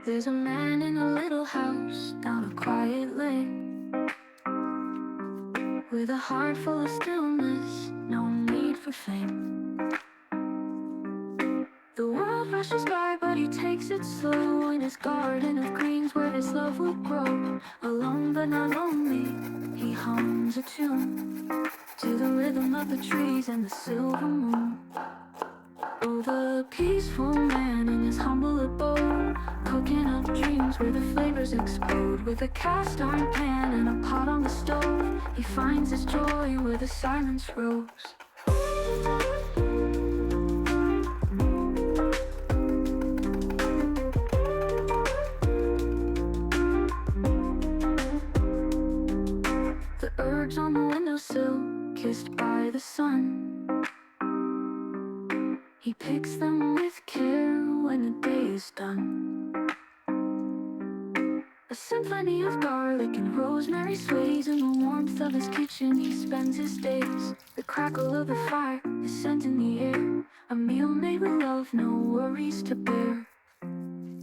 There's a man in a little house down a quiet lane, with a heart full of stillness, no need for fame. The world rushes by, but he takes it slow in his garden of greens where his love will grow. Alone but not lonely, he hums a tune to the rhythm of the trees and the silver moon. Oh, the peaceful man in his humble abode, cooking up dreams where the flavors explode. With a cast iron pan and a pot on the stove, he finds his joy where the silence rose. The herbs on the windowsill, kissed by the sun, he picks them with care when the day is done. A symphony of garlic and rosemary sways in the warmth of his kitchen. He spends his days. The crackle of the fire, the scent in the air, a meal made with love, no worries to bear.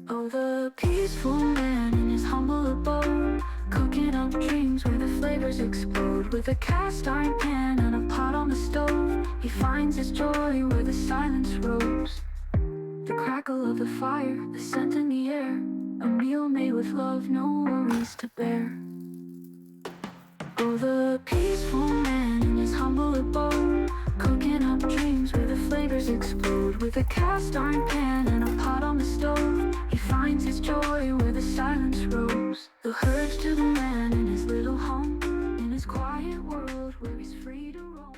Oh, the peaceful man in his humble abode, cooking up dreams where the flavors explode. With a cast iron pan and a pot on the stove, he finds his joy where the silence rose. The crackle of the fire, the scent in the air, a meal made with love, no worries to bear. Oh, the peaceful man in his humble abode, cooking up dreams where the flavors explode. With a cast iron pan and a pot on the stove, he finds his joy where the silence rose. The herbs to the man in his little home, in his quiet world where he's free to roam.